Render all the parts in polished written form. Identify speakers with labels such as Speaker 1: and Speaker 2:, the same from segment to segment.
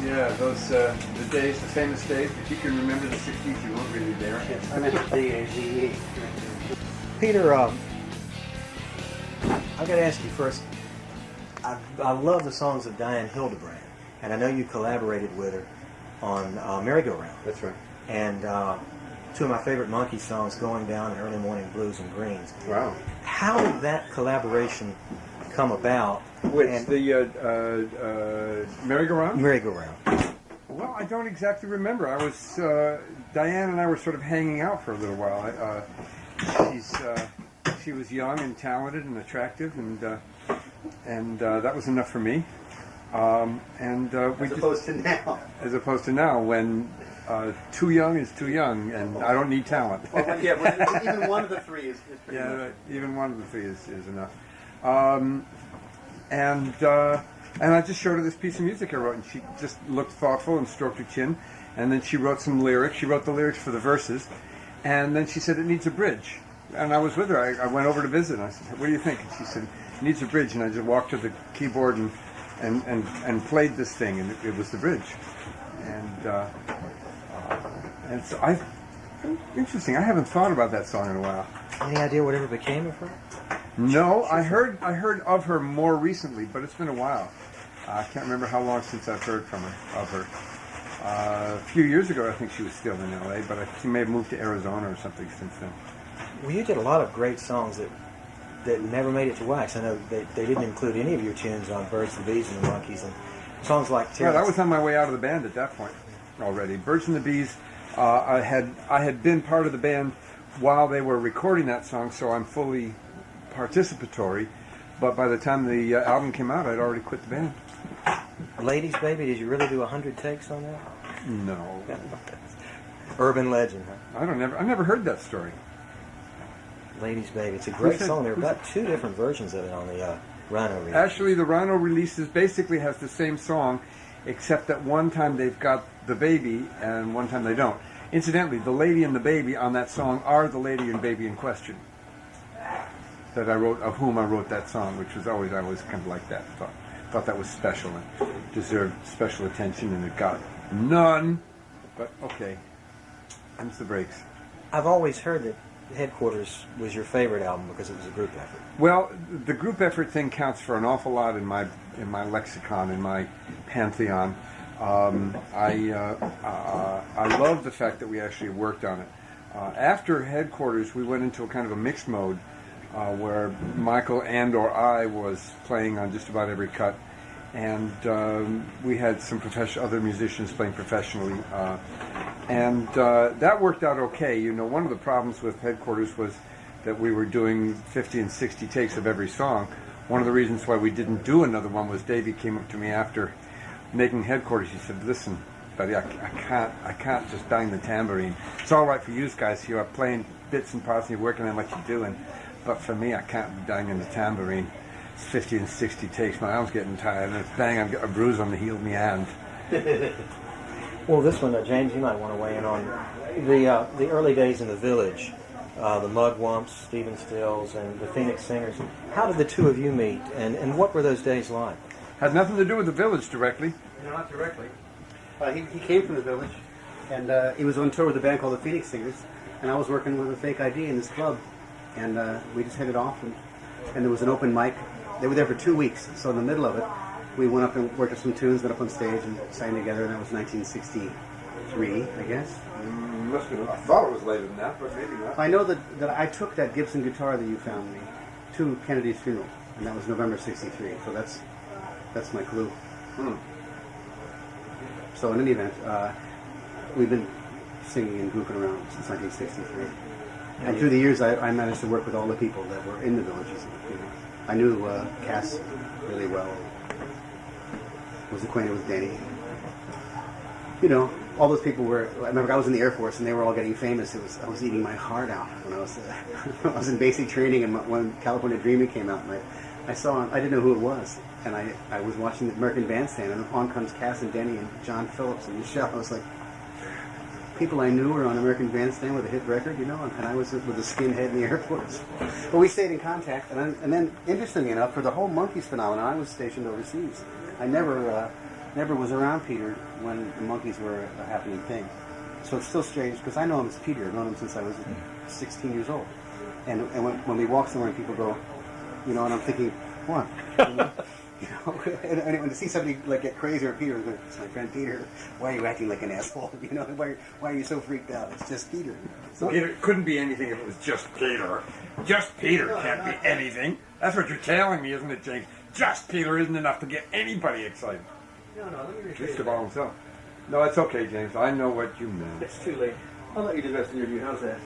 Speaker 1: Yeah, those the days, the famous days. If you can remember the 60s, you weren't really there.
Speaker 2: Yes, I meant the
Speaker 3: Peter, I got to ask you first. I love the songs of Diane Hildebrand, and I know you collaborated with her on Merry-Go-Round.
Speaker 2: That's right.
Speaker 3: And two of my favorite Monkey songs, Going Down and Early Morning Blues and Greens.
Speaker 2: Wow.
Speaker 3: How did that collaboration come about?
Speaker 1: Which, the Merry-Go-Round?
Speaker 3: Merry-Go-Round.
Speaker 1: Well, I don't exactly remember. I was, Diane and I were sort of hanging out for a little while. She was young and talented and attractive, and that was enough for me.
Speaker 2: As
Speaker 1: opposed to now, when too young is too young, and I don't need talent.
Speaker 2: Well, yeah, but even one of the three is pretty
Speaker 1: Yeah,
Speaker 2: much.
Speaker 1: even one of the three is enough. And I just showed her this piece of music I wrote, and she just looked thoughtful and stroked her chin. And then she wrote some lyrics. She wrote the lyrics for the verses, and then she said it needs a bridge. And I was with her. I went over to visit, and I said, "What do you think?" And she said, "It needs a bridge." And I just walked to the keyboard and played this thing, and it was the bridge. And so interesting. I haven't thought about that song in a while.
Speaker 3: Any idea whatever became of her?
Speaker 1: No, I heard of her more recently, but it's been a while. I can't remember how long since I've heard of her. A few years ago, I think she was still in L.A., but she may have moved to Arizona or something since then.
Speaker 3: Well, you did a lot of great songs that never made it to wax. I know they didn't include any of your tunes on Birds, the Bees, and the Monkeys, and songs like
Speaker 1: Yeah, I was on my way out of the band at that point already. Birds and the Bees, I had been part of the band while they were recording that song, so I'm fully participatory. But by the time the album came out, I'd already quit the band.
Speaker 3: Ladies, Baby, did you really do 100 takes on that?
Speaker 1: No.
Speaker 3: Urban legend, huh?
Speaker 1: I never heard that story.
Speaker 3: Ladies, Baby. It's a great song. There are about two different versions of it on the Rhino release.
Speaker 1: Actually, the Rhino releases basically has the same song, except that one time they've got the baby and one time they don't. Incidentally, the lady and the baby on that song are the lady and baby in question that I wrote, of whom I wrote that song, which was always, I was kind of like that. Thought that was special and deserved special attention, and it got none. But okay, hence the breaks.
Speaker 3: I've always heard that Headquarters was your favorite album because it was a group effort.
Speaker 1: Well, the group effort thing counts for an awful lot in my lexicon, in my pantheon. I love the fact that we actually worked on it. After Headquarters, we went into a kind of a mixed mode where Michael and/or I was playing on just about every cut, and we had some other musicians playing professionally, and that worked out okay. You know, one of the problems with Headquarters was that we were doing 50 and 60 takes of every song. One of the reasons why we didn't do another one was Davey came up to me after making Headquarters. He said, "Listen, buddy, I can't just bang the tambourine. It's all right for you guys. You're playing bits and parts and you're working on what you're doing. But for me, I can't be banging the tambourine. It's 50 and 60 takes. My arm's getting tired. And it's bang, I've got a bruise on the heel of my hand."
Speaker 3: Well, this one, James, you might want to weigh in on the early days in the Village, the Mugwumps, Stephen Stills, and the Phoenix Singers. How did the two of you meet, and what were those days like?
Speaker 1: Had nothing to do with the Village directly.
Speaker 2: No, not directly. He came from the Village, and he was on tour with a band called the Phoenix Singers, and I was working with a fake ID in this club, and we just headed off, and there was an open mic. They were there for 2 weeks, so in the middle of it, we went up and worked on some tunes, went up on stage and sang together, and that was 1963, I guess.
Speaker 1: I thought it was later than that, but maybe not.
Speaker 2: I know that I took that Gibson guitar that you found me to Kennedy's funeral, and that was November 63, so that's my clue. So in any event, we've been singing and goofing around since 1963. And through the years, I managed to work with all the people that were in the Villages. You know, I knew Cass really well. Was acquainted with Denny. You know, all those people were. I remember I was in the Air Force, and they were all getting famous. I was eating my heart out when I was I was in basic training, and when California Dreaming came out, and I saw. I didn't know who it was, and I was watching the American Bandstand, and on comes Cass and Denny and John Phillips and Michelle. I was like, people I knew were on American Bandstand with a hit record, you know, and I was with a skinhead in the Air Force. But we stayed in contact, and then, interestingly enough, for the whole Monkeys phenomenon, I was stationed overseas. I never never was around Peter when the Monkees were a happening thing. So it's still strange because I know him as Peter. I've known him since I was 16 years old. And when we walk somewhere and people go, you know, and I'm thinking, what? You know, and when to see somebody like get crazy or Peter, it's my friend Peter. Why are you acting like an asshole? You know, why are you so freaked out? It's just Peter. So,
Speaker 1: Peter couldn't be anything if it was just Peter. Just Peter can't be anything. That's what you're telling me, isn't it, James? Just Peter isn't enough to get anybody excited.
Speaker 2: no, let me repeat
Speaker 1: Just about himself. No, it's okay, James. I know what you meant.
Speaker 2: It's too late. I'll let you do the rest of the interview. How's that?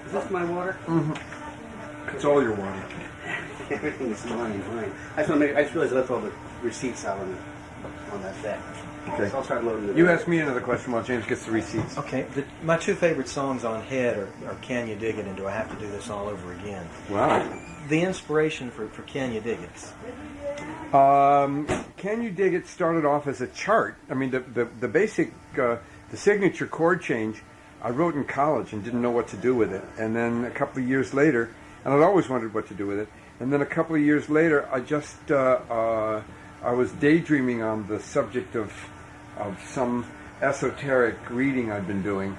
Speaker 2: Is this my water?
Speaker 1: Mm-hmm. It's all your water.
Speaker 2: Everything's mine. I just realized I left all the receipts out on that deck.
Speaker 1: Okay.
Speaker 2: So I'll start loading it.
Speaker 1: You ask me another question while James gets the receipts.
Speaker 3: Okay, my two favorite songs on Head are Can You Dig It and Do I Have to Do This All Over Again?
Speaker 1: Wow.
Speaker 3: The inspiration for Can You Dig It?
Speaker 1: Can You Dig It started off as a chart. I mean, the basic, the signature chord change, I wrote in college and didn't know what to do with it. And then a couple of years later, and I'd always wondered what to do with it. And then a couple of years later, I just, I was daydreaming on the subject of some esoteric reading I'd been doing.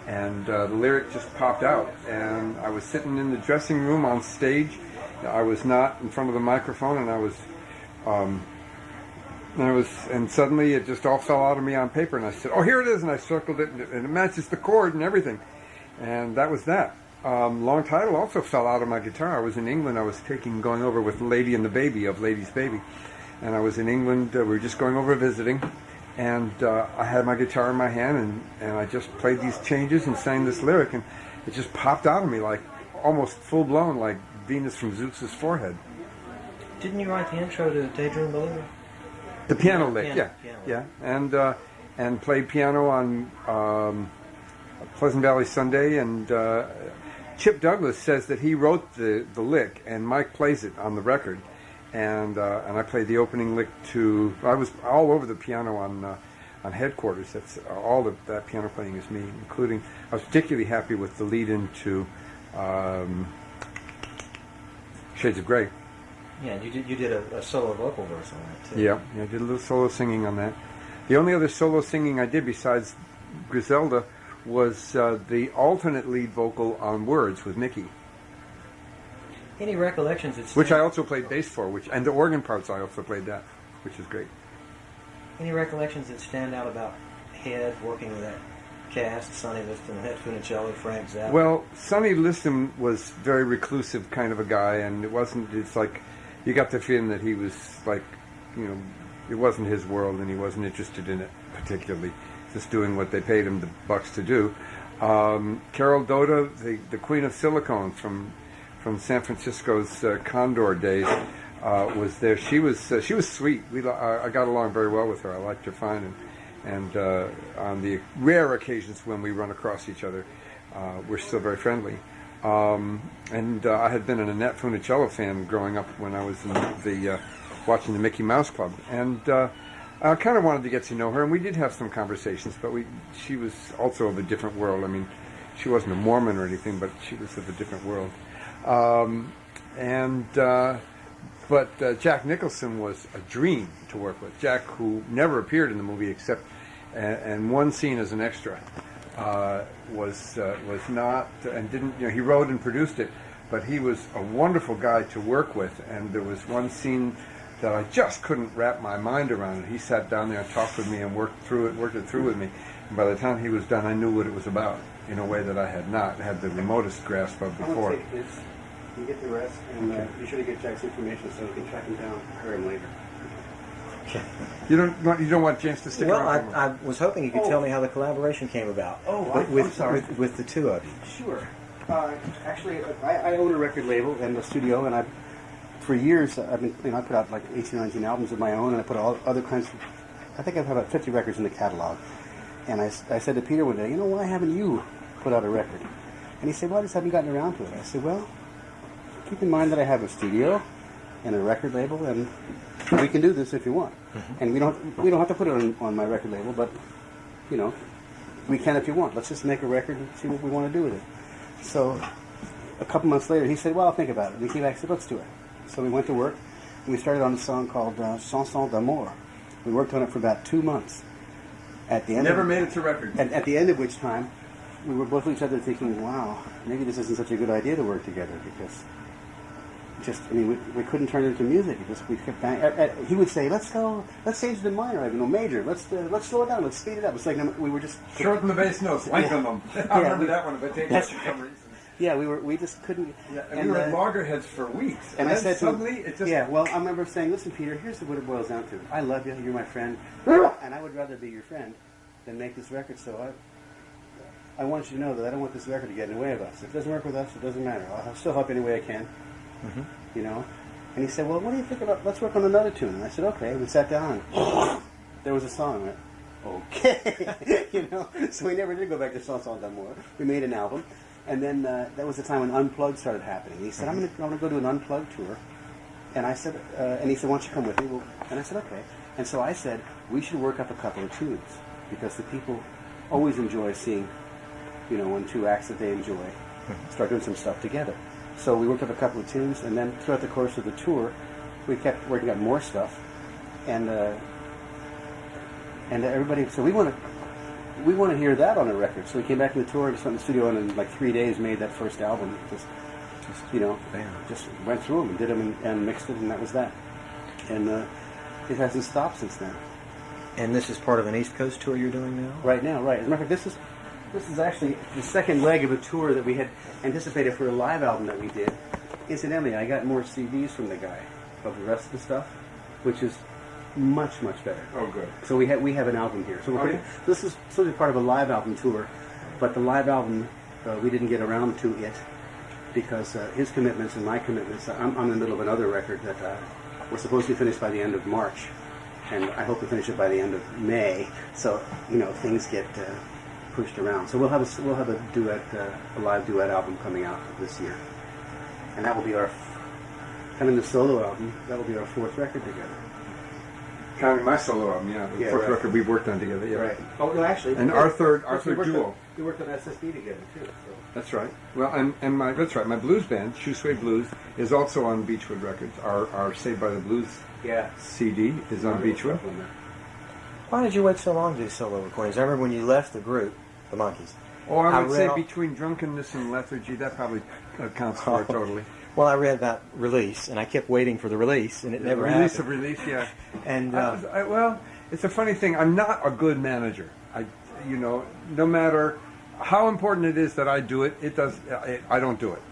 Speaker 1: And the lyric just popped out. And I was sitting in the dressing room on stage. I was not in front of the microphone, and and suddenly it just all fell out of me on paper. And I said, "Oh, here it is!" And I circled it, and it matches the chord and everything. And that was that. Long title also fell out of my guitar. I was in England. I was going over with Lady and the Baby of Lady's Baby, and I was in England. We were just going over visiting, and I had my guitar in my hand, and I just played these changes and sang this lyric, and it just popped out of me like almost full blown, like Venus from Zeus's forehead.
Speaker 3: Didn't you write the intro to Daydream Believer?
Speaker 1: The piano lick,
Speaker 3: Piano.
Speaker 1: yeah, and played piano on Pleasant Valley Sunday, and Chip Douglas says that he wrote the lick, and Mike plays it on the record, and I played the opening lick to. I was all over the piano on Headquarters. That's all of that piano playing is me, including. I was particularly happy with the lead into Shades of Grey.
Speaker 3: Yeah, and you did a solo vocal verse on that too.
Speaker 1: Yeah, I did a little solo singing on that. The only other solo singing I did besides Griselda was the alternate lead vocal on Words with Mickey.
Speaker 3: Any recollections?
Speaker 1: Which I also played bass for, and the organ parts I also played that, which is great.
Speaker 3: Any recollections that stand out about Head working with that cast, Sonny Liston, Ed Funicello, Frank Zappa?
Speaker 1: Well, Sonny Liston was very reclusive kind of a guy, and it's like, you got the feeling that he was like, it wasn't his world, and he wasn't interested in it particularly, just doing what they paid him the bucks to do. Carol Doda, the Queen of Silicone from San Francisco's Condor days, was there. She was sweet. I got along very well with her. I liked her fine, and on the rare occasions when we run across each other, we're still very friendly. And I had been an Annette Funicello fan growing up when I was in watching the Mickey Mouse Club, and I kind of wanted to get to know her, and we did have some conversations, but she was also of a different world. I mean, she wasn't a Mormon or anything, but she was of a different world. But Jack Nicholson was a dream to work with. Jack, who never appeared in the movie except and one scene as an extra, was not and didn't. He wrote and produced it, but he was a wonderful guy to work with. And there was one scene that I just couldn't wrap my mind around. He sat down there and talked with me and worked it through with me. And by the time he was done, I knew what it was about in a way that I had not had the remotest grasp of before.
Speaker 2: I'm going to take this. You get the rest, and be sure to get Jack's information so we can track him down and hire him later.
Speaker 3: Okay.
Speaker 1: You don't want James to stick around?
Speaker 3: Well, I was hoping you could tell me how the collaboration came about.
Speaker 2: I'm sorry.
Speaker 3: With the two of you.
Speaker 2: Sure. Actually, I own a record label and a studio, and for years I've been, I put out like 18 or 19 albums of my own, and I put all other kinds of, I think I've had about 50 records in the catalog. And I said to Peter one day, why haven't you put out a record? And he said, well, I just haven't gotten around to it. I said, well, keep in mind that I have a studio and a record label, and we can do this if you want. Mm-hmm. And we don't have to put it on my record label, but we can if you want. Let's just make a record and see what we want to do with it. So a couple months later, he said, well, I'll think about it. And he came back and said, let's do it. So we went to work. We started on a song called Chanson d'Amour. We worked on it for about 2 months. At the end
Speaker 1: Never made it to record.
Speaker 2: At the end of which time, we were both each other thinking, wow, maybe this isn't such a good idea to work together, because we couldn't turn it into music. We kept banging. He would say, let's change the minor, major. Let's slow it down. Let's speed it up. It's like we were just
Speaker 1: shorten the bass notes, lengthen them. I remember that one. If I take that for some reason.
Speaker 2: Yeah, we just couldn't.
Speaker 1: Yeah, and we were at loggerheads for weeks.
Speaker 2: And I said
Speaker 1: suddenly, it just.
Speaker 2: Yeah, well, I remember saying, listen, Peter, here's what it boils down to. I love you. You're my friend, and I would rather be your friend than make this record. So I want you to know that I don't want this record to get in the way of us. If it doesn't work with us, it doesn't matter. I'll still help any way I can. Mm-hmm. You know. And he said, well, what do you think about, let's work on another tune. And I said, okay. We sat down and there was a song. Right? Okay. You know. So we never did go back to Chanson d'Amour. We made an album. And then that was the time when Unplugged started happening. He said, I'm going to go do an Unplugged tour. And I said, and he said, why don't you come with me? Well, and I said, okay. And so I said, we should work up a couple of tunes, because the people always enjoy seeing, when two acts that they enjoy start doing some stuff together. So we worked up a couple of tunes, and then throughout the course of the tour, we kept working on more stuff. And everybody, so we want to hear that on a record. So we came back to the tour, just went in the studio, and in like 3 days made that first album. Just went through them and did them and mixed it, and that was that. And it hasn't stopped since then.
Speaker 3: And this is part of an East Coast tour you're doing now?
Speaker 2: Right now, right. As a matter of fact, this is actually the second leg of a tour that we had anticipated for a live album that we did. Incidentally, I got more CDs from the guy of the rest of the stuff, which is much, much better.
Speaker 1: Oh, good.
Speaker 2: So we have an album here. So this is sort of part of a live album tour, but the live album, we didn't get around to it because his commitments and my commitments. I'm in the middle of another record that we're supposed to be finished by the end of March, and I hope to finish it by the end of May. So things get pushed around. So we'll have a duet, a live duet album coming out this year, and that will be our kind of the solo album. That will be our fourth record together.
Speaker 1: Counting my solo album, the fourth record we've worked on together,
Speaker 2: Right. Oh, no, actually.
Speaker 1: And our third duo.
Speaker 2: We worked on SSB together too. So.
Speaker 1: That's right. Well, and my my blues band, Shoe Sway Blues, is also on Beechwood Records. Our Saved by the Blues CD is on Beechwood.
Speaker 3: Why did you wait so long to do solo recordings? I remember when you left the group, the Monkees.
Speaker 1: Oh, I would say between drunkenness and lethargy, that probably accounts for it totally.
Speaker 3: Well, I read about release, and I kept waiting for the release, and it never happened.
Speaker 1: Release, yeah.
Speaker 3: And
Speaker 1: well, it's a funny thing. I'm not a good manager. No matter how important it is that I do it, I don't do it.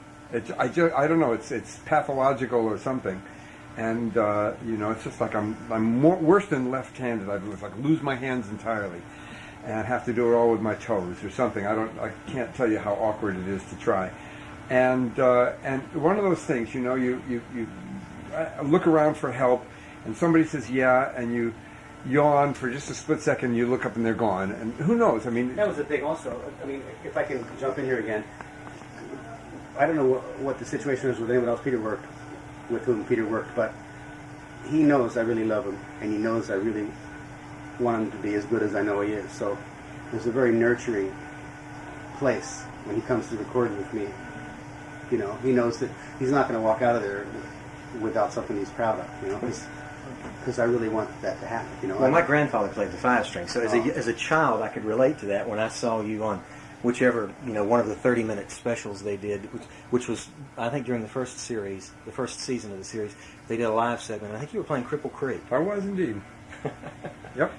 Speaker 1: I don't know. It's pathological or something, and it's just like I'm worse than left-handed. I lose my hands entirely, and have to do it all with my toes or something. I can't tell you how awkward it is to try. And one of those things, you look around for help, and somebody says yeah, and you yawn for just a split second, you look up and they're gone, and who knows? I mean,
Speaker 2: that was the thing. Also, if I can jump in here again, I don't know what the situation is with anyone else with whom Peter worked, but he knows I really love him, and he knows I really want him to be as good as I know he is. So there's a very nurturing place when he comes to record with me. He knows that he's not going to walk out of there without something he's proud of, because I really want that to happen,
Speaker 3: Well, my grandfather played the 5-string, so as a child I could relate to that when I saw you on whichever, one of the 30-minute specials they did, which was, I think, during the first season of the series, they did a live segment. I think you were playing Cripple Creek.
Speaker 1: I was indeed. Yep.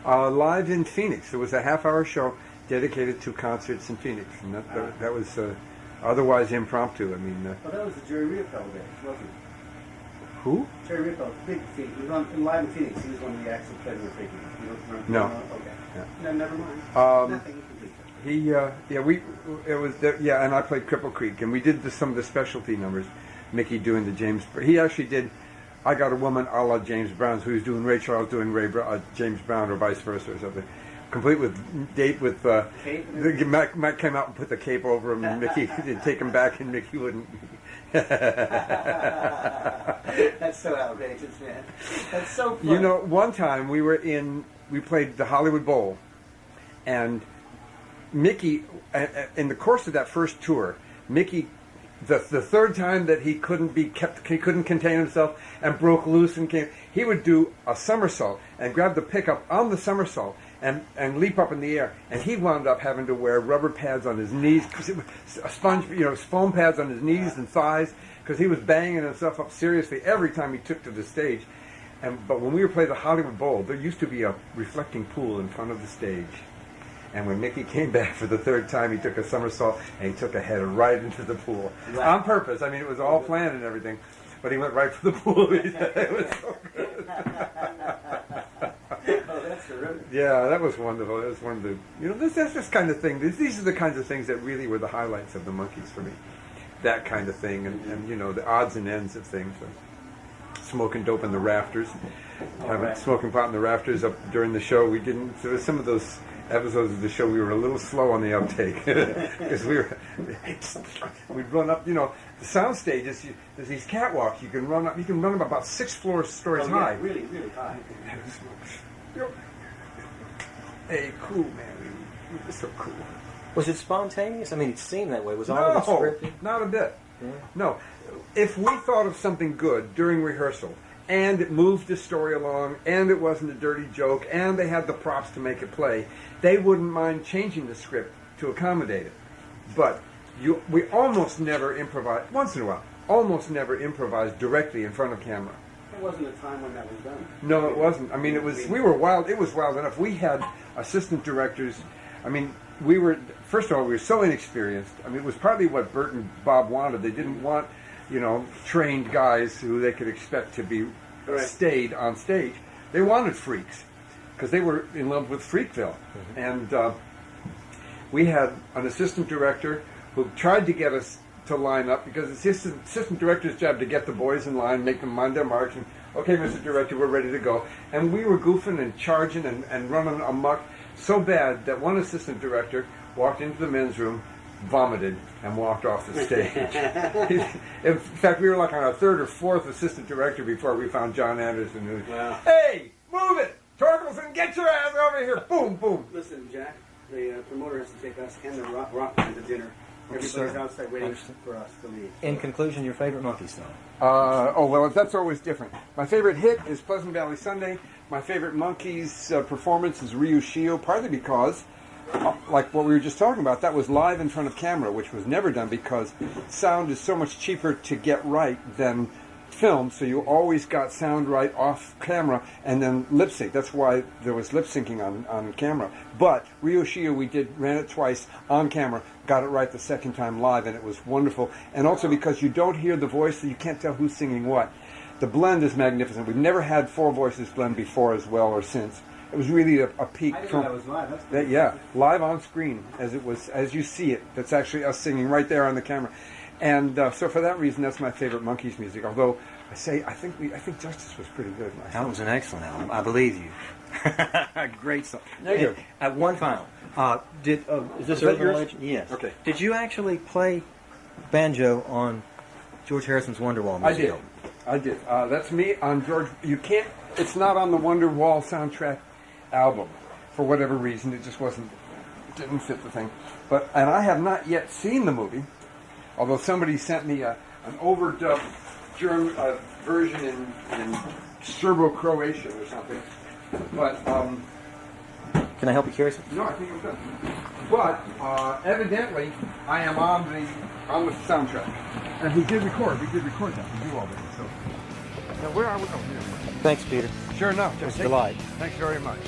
Speaker 1: Live in Phoenix. It was a half-hour show dedicated to concerts in Phoenix, and that was otherwise impromptu. I mean,
Speaker 2: that was the Jerry Riefeld band, wasn't it?
Speaker 1: Who?
Speaker 2: Jerry Riefeld, big Phoenix. He was on Live in Phoenix. He was one of the acts that played in the Freaky. You don't remember?
Speaker 1: No.
Speaker 2: Okay.
Speaker 1: Yeah.
Speaker 2: No, never mind. Nothing.
Speaker 1: And I played Cripple Creek, and we did some of the specialty numbers. Mickey doing the James. He actually did. I Got a Woman a la James Brown, who was doing Ray Charles doing James Brown, or vice versa, or something. Complete with Matt came out and put the cape over him, and Mickey did take him back, and Mickey wouldn't.
Speaker 2: That's so outrageous, man. That's so funny.
Speaker 1: One time we played the Hollywood Bowl, and Mickey, in the course of that first tour, Mickey the third time that he couldn't contain himself and broke loose and came, he would do a somersault and grab the pickup on the somersault and leap up in the air. And he wound up having to wear rubber pads on his knees, because it was a sponge, foam pads on his knees and thighs, because he was banging himself up seriously every time he took to the stage. But when we were playing the Hollywood Bowl, there used to be a reflecting pool in front of the stage. And when Mickey came back for the third time, he took a somersault and he took a head right into the pool. On purpose. I mean, it was all planned and everything. But he went right for the pool. It was so good.
Speaker 2: Oh, that's terrific.
Speaker 1: Yeah, that was wonderful. That was one of the, that's this kind of thing. These are the kinds of things that really were the highlights of the Monkees for me. That kind of thing. And the odds and ends of things. Smoking dope in the rafters. Smoking pot in the rafters up during the show. There was some of those episodes of the show we were a little slow on the uptake, because we'd run up, the sound stages, there's these catwalks you can run up about 6 stories high.
Speaker 2: Yeah, really, really high.
Speaker 1: Hey, cool, man. We were so cool.
Speaker 3: Was it spontaneous? I mean, it seemed that way. Was all of it scripted?
Speaker 1: Not a bit.
Speaker 3: Yeah.
Speaker 1: No. If we thought of something good during rehearsal, and it moved the story along, and it wasn't a dirty joke, and they had the props to make it play, they wouldn't mind changing the script to accommodate it. But we almost never improvise, once in a while, almost never improvise directly in front of camera.
Speaker 2: There wasn't a time when that was done.
Speaker 1: No, it wasn't. I mean, it was wild enough. We had assistant directors. I mean, first of all, we were so inexperienced. I mean, it was partly what Bert and Bob wanted. They didn't want trained guys who they could expect to be stayed on stage. They wanted freaks, because they were in love with Freakville. Mm-hmm. And we had an assistant director who tried to get us to line up, because it's his assistant director's job to get the boys in line, make them mind their marks, and, okay, Mr. Director, we're ready to go. And we were goofing and charging and running amok so bad that one assistant director walked into the men's room, vomited, and walked off the stage. In fact, we were like on our 3rd or 4th assistant director before we found John Anderson. Who,
Speaker 2: wow.
Speaker 1: Hey, move it! Torkelson, get your ass over here! Boom, boom!
Speaker 2: Listen, Jack, the promoter has to take us and the rock band to dinner. Everybody's outside waiting for us to leave.
Speaker 3: In conclusion, your favorite Monkees song?
Speaker 1: Well, that's always different. My favorite hit is Pleasant Valley Sunday. My favorite Monkees performance is Ryu Shio, partly because, like what we were just talking about, that was live in front of camera, which was never done because sound is so much cheaper to get right than film, so you always got sound right off camera and then lip sync. That's why there was lip syncing on camera. But Ryu Shio, we ran it twice on camera, got it right the second time live, and it was wonderful. And also because you don't hear the voice, so you can't tell who's singing what. The blend is magnificent. We've never had 4 voices blend before as well or since. It was really a peak.
Speaker 2: I didn't know that was live. That's
Speaker 1: live on screen as you see it. That's actually us singing right there on the camera. And so for that reason, that's my favorite Monkees music. Although I think Justice was pretty good.
Speaker 3: That was an excellent album. I believe you. Great song.
Speaker 1: There you go.
Speaker 3: One final. Is this
Speaker 1: yours?
Speaker 3: Legend? Yes.
Speaker 1: Okay.
Speaker 3: Did you actually play banjo on George Harrison's Wonderwall music?
Speaker 1: I did. That's me on George. You can't. It's not on the Wonderwall soundtrack album for whatever reason. It just didn't fit the thing. And I have not yet seen the movie, although somebody sent me an overdubbed German version in Serbo-Croatian or something. But
Speaker 3: can I help you carry something?
Speaker 1: No, I think I'm done. But evidently, I am on the soundtrack, and we did record. We did record that. We do all that. So now where are we? Oh, here.
Speaker 3: Thanks, Peter.
Speaker 1: Sure enough.
Speaker 3: It was a delight.
Speaker 1: Thanks very much.